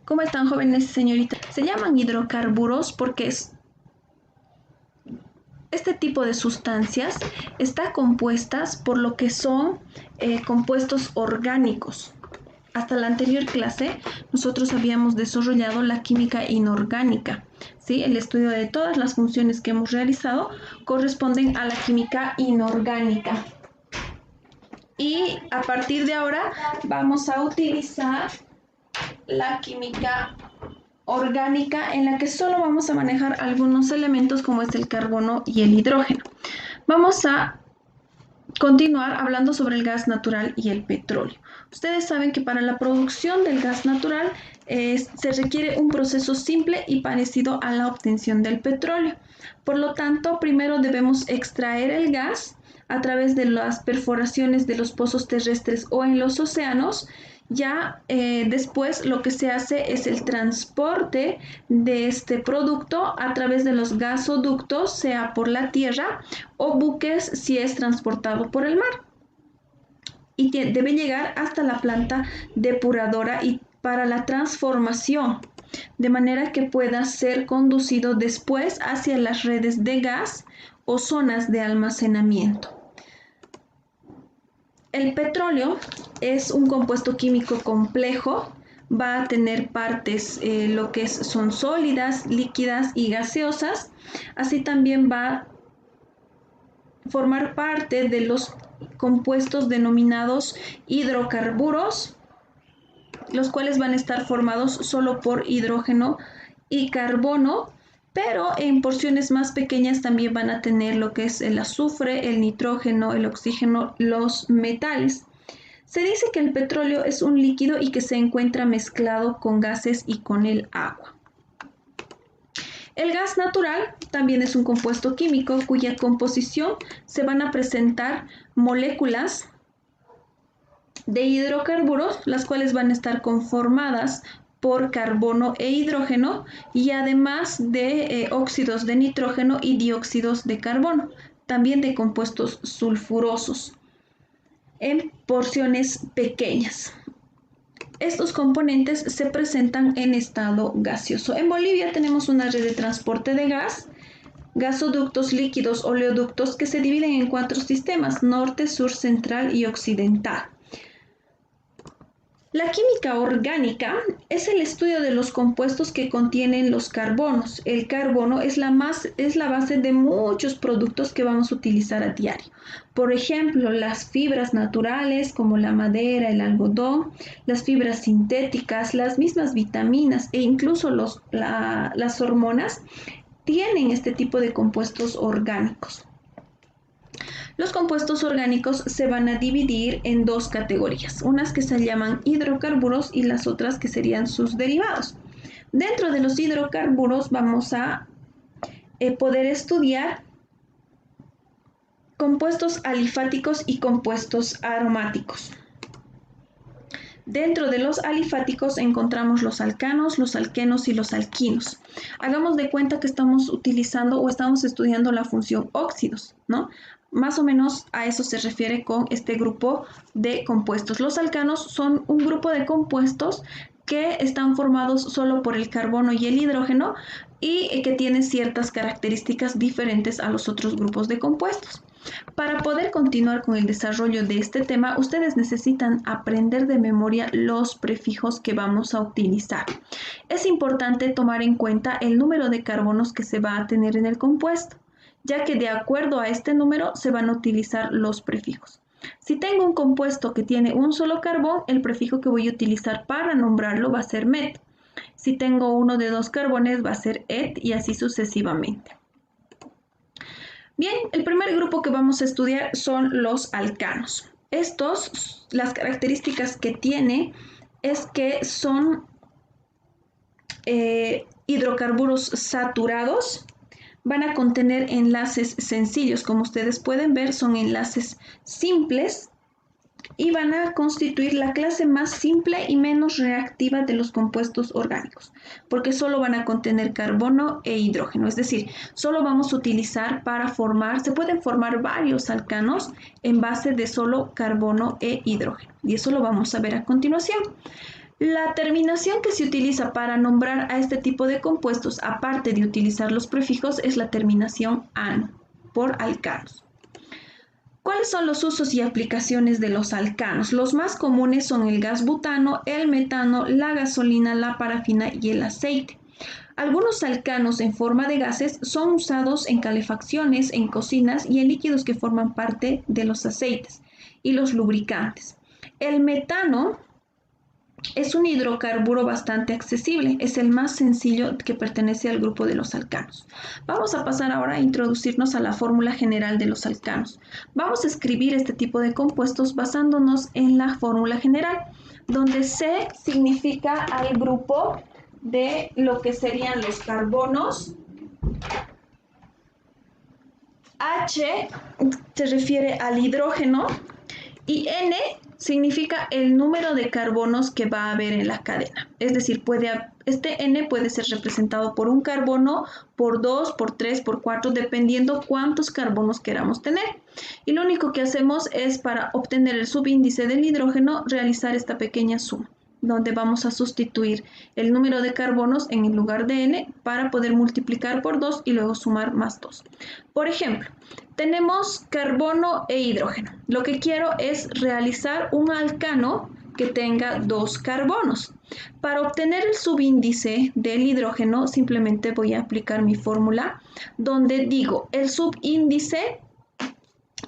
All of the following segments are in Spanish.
¿Cómo están, jóvenes y señoritas? Se llaman hidrocarburos porque este tipo de sustancias está compuestas por lo que son compuestos orgánicos. Hasta la anterior clase nosotros habíamos desarrollado la química inorgánica, ¿sí? El estudio de todas las funciones que hemos realizado corresponden a la química inorgánica. Y a partir de ahora vamos a utilizar la química orgánica, en la que solo vamos a manejar algunos elementos como es el carbono y el hidrógeno. Vamos a continuar hablando sobre el gas natural y el petróleo. Ustedes saben que para la producción del gas natural se requiere un proceso simple y parecido a la obtención del petróleo. Por lo tanto, primero debemos extraer el gas a través de las perforaciones de los pozos terrestres o en los océanos. Ya después lo que se hace es el transporte de este producto a través de los gasoductos, sea por la tierra o buques si es transportado por el mar. Y debe llegar hasta la planta depuradora y para la transformación, de manera que pueda ser conducido después hacia las redes de gas o zonas de almacenamiento. El petróleo es un compuesto químico complejo, va a tener partes lo que son sólidas, líquidas y gaseosas, así también va a formar parte de los compuestos denominados hidrocarburos, los cuales van a estar formados solo por hidrógeno y carbono, pero en porciones más pequeñas también van a tener lo que es el azufre, el nitrógeno, el oxígeno, los metales. Se dice que el petróleo es un líquido y que se encuentra mezclado con gases y con el agua. El gas natural también es un compuesto químico cuya composición se van a presentar moléculas de hidrocarburos, las cuales van a estar conformadas por carbono e hidrógeno y además de óxidos de nitrógeno y dióxidos de carbono, también de compuestos sulfurosos en porciones pequeñas. Estos componentes se presentan en estado gaseoso. En Bolivia tenemos una red de transporte de gas, gasoductos, líquidos, oleoductos que se dividen en 4 sistemas: norte, sur, central y occidental. La química orgánica es el estudio de los compuestos que contienen los carbonos. El carbono es la base de muchos productos que vamos a utilizar a diario. Por ejemplo, las fibras naturales como la madera, el algodón, las fibras sintéticas, las mismas vitaminas e incluso las hormonas tienen este tipo de compuestos orgánicos. Los compuestos orgánicos se van a dividir en 2 categorías, unas que se llaman hidrocarburos y las otras que serían sus derivados. Dentro de los hidrocarburos vamos a poder estudiar compuestos alifáticos y compuestos aromáticos. Dentro de los alifáticos encontramos los alcanos, los alquenos y los alquinos. Hagamos de cuenta que estamos utilizando o estamos estudiando la función óxidos, ¿no? Más o menos a eso se refiere con este grupo de compuestos. Los alcanos son un grupo de compuestos que están formados solo por el carbono y el hidrógeno y que tienen ciertas características diferentes a los otros grupos de compuestos. Para poder continuar con el desarrollo de este tema, ustedes necesitan aprender de memoria los prefijos que vamos a utilizar. Es importante tomar en cuenta el número de carbonos que se va a tener en el compuesto, ya que de acuerdo a este número se van a utilizar los prefijos. Si tengo un compuesto que tiene un solo carbón, el prefijo que voy a utilizar para nombrarlo va a ser met. Si tengo uno de 2 carbones va a ser et y así sucesivamente. Bien, el primer grupo que vamos a estudiar son los alcanos. Estos, las características que tiene es que son hidrocarburos saturados. Van a contener enlaces sencillos, como ustedes pueden ver, son enlaces simples y van a constituir la clase más simple y menos reactiva de los compuestos orgánicos, porque solo van a contener carbono e hidrógeno, es decir, solo vamos a utilizar para formar, se pueden formar varios alcanos en base de solo carbono e hidrógeno, y eso lo vamos a ver a continuación. La terminación que se utiliza para nombrar a este tipo de compuestos, aparte de utilizar los prefijos, es la terminación -ano, por alcanos. ¿Cuáles son los usos y aplicaciones de los alcanos? Los más comunes son el gas butano, el metano, la gasolina, la parafina y el aceite. Algunos alcanos en forma de gases son usados en calefacciones, en cocinas y en líquidos que forman parte de los aceites y los lubricantes. El metano es un hidrocarburo bastante accesible, es el más sencillo que pertenece al grupo de los alcanos. Vamos a pasar ahora a introducirnos a la fórmula general de los alcanos. Vamos a escribir este tipo de compuestos basándonos en la fórmula general, donde C significa al grupo de lo que serían los carbonos, H se refiere al hidrógeno y N significa el número de carbonos que va a haber en la cadena. Es decir, este N puede ser representado por un carbono, por 2, por 3, por 4, dependiendo cuántos carbonos queramos tener. Y lo único que hacemos es, para obtener el subíndice del hidrógeno, realizar esta pequeña suma, donde vamos a sustituir el número de carbonos en el lugar de N para poder multiplicar por 2 y luego sumar más 2. Por ejemplo, tenemos carbono e hidrógeno. Lo que quiero es realizar un alcano que tenga 2 carbonos. Para obtener el subíndice del hidrógeno, simplemente voy a aplicar mi fórmula, donde digo el subíndice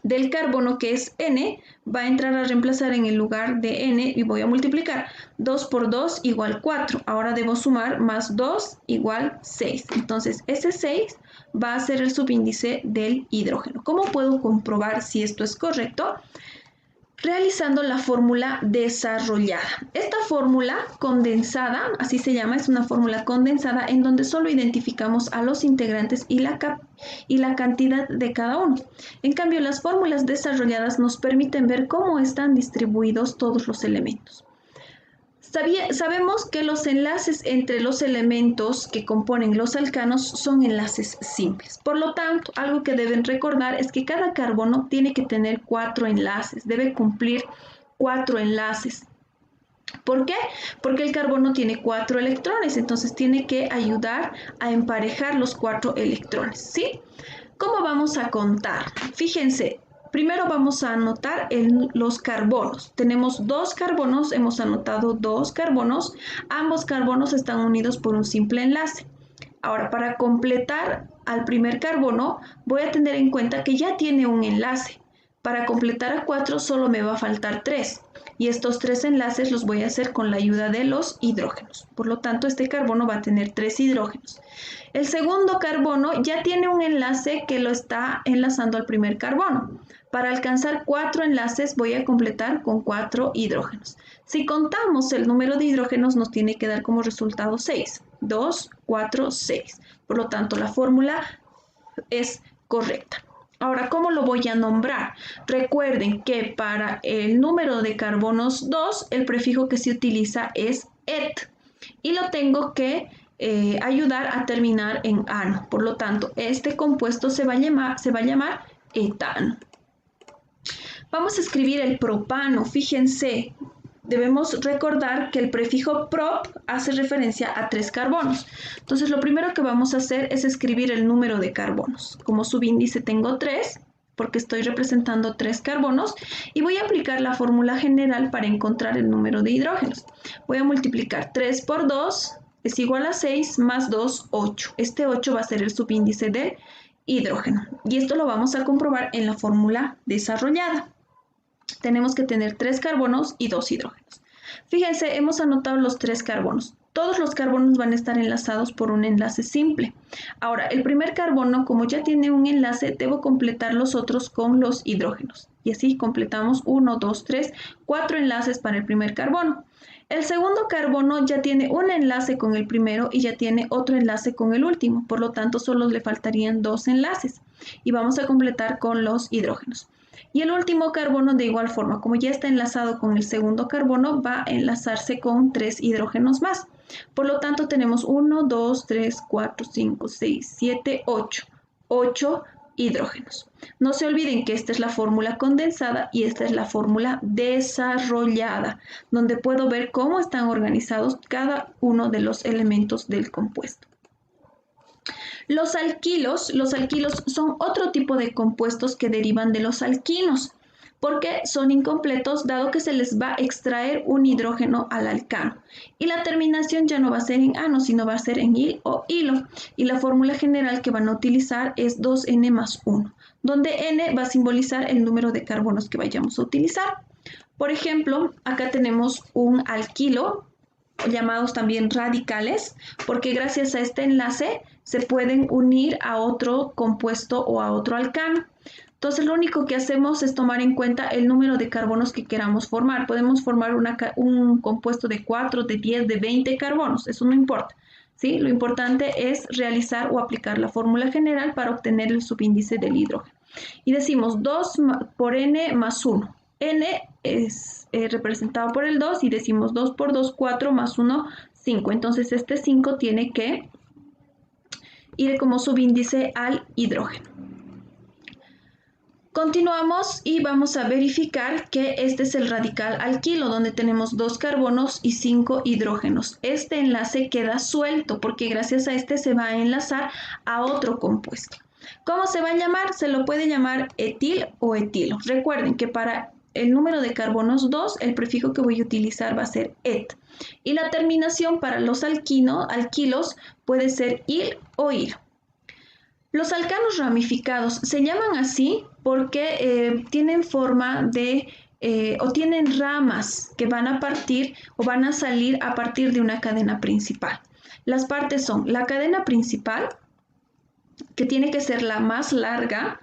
del carbono, que es N, va a entrar a reemplazar en el lugar de N y voy a multiplicar. 2 por 2 igual 4. Ahora debo sumar más 2 igual 6. Entonces, ese 6 va a ser el subíndice del hidrógeno. ¿Cómo puedo comprobar si esto es correcto? Realizando la fórmula desarrollada. Esta fórmula condensada, así se llama, es una fórmula condensada en donde solo identificamos a los integrantes y la cantidad de cada uno. En cambio, las fórmulas desarrolladas nos permiten ver cómo están distribuidos todos los elementos. Sabemos que los enlaces entre los elementos que componen los alcanos son enlaces simples. Por lo tanto, algo que deben recordar es que cada carbono tiene que tener 4 enlaces, debe cumplir 4 enlaces. ¿Por qué? Porque el carbono tiene 4 electrones, entonces tiene que ayudar a emparejar los 4 electrones, ¿sí? ¿Cómo vamos a contar? Fíjense. Primero vamos a anotar los carbonos. Tenemos 2 carbonos, hemos anotado 2 carbonos. Ambos carbonos están unidos por un simple enlace. Ahora, para completar al primer carbono, voy a tener en cuenta que ya tiene un enlace. Para completar a 4 solo me va a faltar 3. Y estos 3 enlaces los voy a hacer con la ayuda de los hidrógenos. Por lo tanto, este carbono va a tener 3 hidrógenos. El segundo carbono ya tiene un enlace que lo está enlazando al primer carbono. Para alcanzar 4 enlaces voy a completar con 4 hidrógenos. Si contamos el número de hidrógenos nos tiene que dar como resultado 6. 2, 4, 6. Por lo tanto, la fórmula es correcta. Ahora, ¿cómo lo voy a nombrar? Recuerden que para el número de carbonos 2, el prefijo que se utiliza es et. Y lo tengo que ayudar a terminar en ano. Por lo tanto, este compuesto se va a llamar etano. Vamos a escribir el propano. Fíjense, debemos recordar que el prefijo prop hace referencia a 3 carbonos. Entonces, lo primero que vamos a hacer es escribir el número de carbonos. Como subíndice tengo 3, porque estoy representando 3 carbonos, y voy a aplicar la fórmula general para encontrar el número de hidrógenos. Voy a multiplicar 3 por 2 es igual a 6 más 2, 8. Este 8 va a ser el subíndice del hidrógeno. Y esto lo vamos a comprobar en la fórmula desarrollada. Tenemos que tener 3 carbonos y 2 hidrógenos. Fíjense, hemos anotado los 3 carbonos. Todos los carbonos van a estar enlazados por un enlace simple. Ahora, el primer carbono, como ya tiene un enlace, debo completar los otros con los hidrógenos. Y así completamos 1, 2, 3, 4 enlaces para el primer carbono. El segundo carbono ya tiene un enlace con el primero y ya tiene otro enlace con el último. Por lo tanto, solo le faltarían 2 enlaces. Y vamos a completar con los hidrógenos. Y el último carbono de igual forma, como ya está enlazado con el segundo carbono, va a enlazarse con 3 hidrógenos más. Por lo tanto, tenemos 1, 2, 3, 4, 5, 6, 7, 8. 8 hidrógenos. No se olviden que esta es la fórmula condensada y esta es la fórmula desarrollada, donde puedo ver cómo están organizados cada uno de los elementos del compuesto. Los alquilos son otro tipo de compuestos que derivan de los alquinos, porque son incompletos dado que se les va a extraer un hidrógeno al alcano. Y la terminación ya no va a ser en ano, sino va a ser en il o hilo. Y la fórmula general que van a utilizar es 2N más 1, donde N va a simbolizar el número de carbonos que vayamos a utilizar. Por ejemplo, acá tenemos un alquilo, llamados también radicales, porque gracias a este enlace se pueden unir a otro compuesto o a otro alcano. Entonces lo único que hacemos es tomar en cuenta el número de carbonos que queramos formar. Podemos formar un compuesto de 4, de 10, de 20 carbonos, eso no importa, ¿sí? Lo importante es realizar o aplicar la fórmula general para obtener el subíndice del hidrógeno. Y decimos 2 por N más 1. N es representado por el 2 y decimos 2 por 2, 4 más 1, 5. Entonces este 5 tiene que ir como subíndice al hidrógeno. Continuamos y vamos a verificar que este es el radical alquilo, donde tenemos 2 carbonos y 5 hidrógenos. Este enlace queda suelto porque gracias a este se va a enlazar a otro compuesto. ¿Cómo se va a llamar? Se lo puede llamar etil o etilo. Recuerden que para el número de carbonos 2, el prefijo que voy a utilizar va a ser et. Y la terminación para los alquilos puede ser il o il. Los alcanos ramificados se llaman así porque tienen forma de, o tienen ramas que van a partir o van a salir a partir de una cadena principal. Las partes son la cadena principal, que tiene que ser la más larga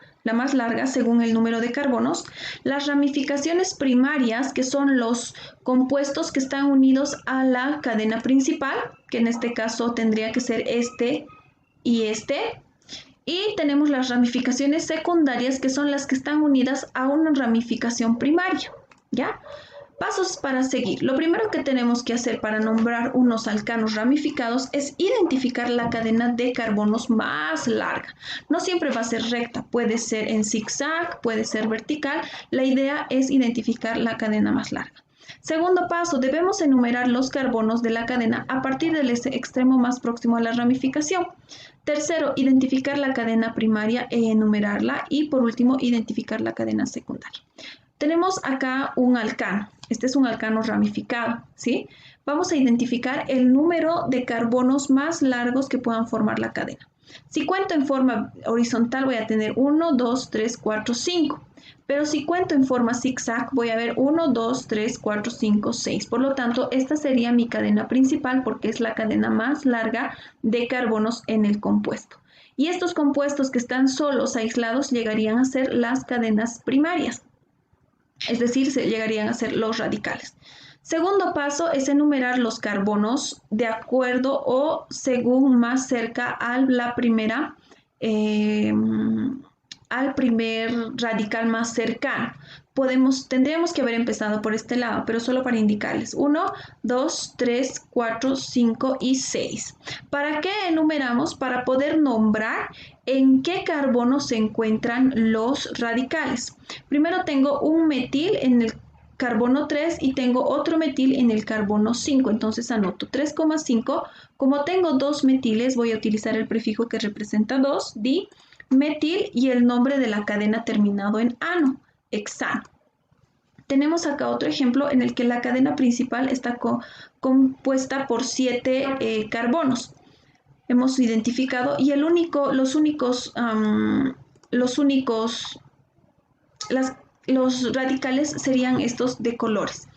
según el número de carbonos, las ramificaciones primarias, que son los compuestos que están unidos a la cadena principal, que en este caso tendría que ser este y este. Y tenemos las ramificaciones secundarias, que son las que están unidas a una ramificación primaria, ¿ya? Pasos para seguir. Lo primero que tenemos que hacer para nombrar unos alcanos ramificados es identificar la cadena de carbonos más larga. No siempre va a ser recta, puede ser en zigzag, puede ser vertical. La idea es identificar la cadena más larga. Segundo paso, debemos enumerar los carbonos de la cadena a partir del extremo más próximo a la ramificación. Tercero, identificar la cadena primaria e enumerarla. Y por último, identificar la cadena secundaria. Tenemos acá un alcano. Este es un alcano ramificado, ¿sí? Vamos a identificar el número de carbonos más largos que puedan formar la cadena. Si cuento en forma horizontal voy a tener 1, 2, 3, 4, 5. Pero si cuento en forma zigzag voy a ver 1, 2, 3, 4, 5, 6. Por lo tanto, esta sería mi cadena principal porque es la cadena más larga de carbonos en el compuesto. Y estos compuestos que están solos, aislados, llegarían a ser las cadenas primarias. Es decir, se llegarían a ser los radicales. Segundo paso es enumerar los carbonos de acuerdo o según más cerca a la primera, al primer radical más cercano. Tendríamos que haber empezado por este lado, pero solo para indicarles. 1, 2, 3, 4, 5 y 6. ¿Para qué enumeramos? Para poder nombrar en qué carbono se encuentran los radicales. Primero tengo un metil en el carbono 3 y tengo otro metil en el carbono 5. Entonces anoto 3,5. Como tengo dos metiles, voy a utilizar el prefijo que representa 2, di, metil y el nombre de la cadena terminado en ano, hexano. Tenemos acá otro ejemplo en el que la cadena principal está compuesta por 7 carbonos. Hemos identificado y los radicales serían estos de colores.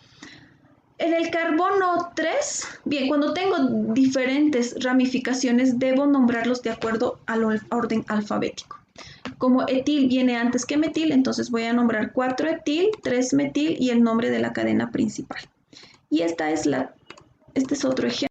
En el carbono 3, bien, cuando tengo diferentes ramificaciones, debo nombrarlos de acuerdo al orden alfabético. Como etil viene antes que metil, entonces voy a nombrar 4 etil, 3 metil y el nombre de la cadena principal. Y este es otro ejemplo.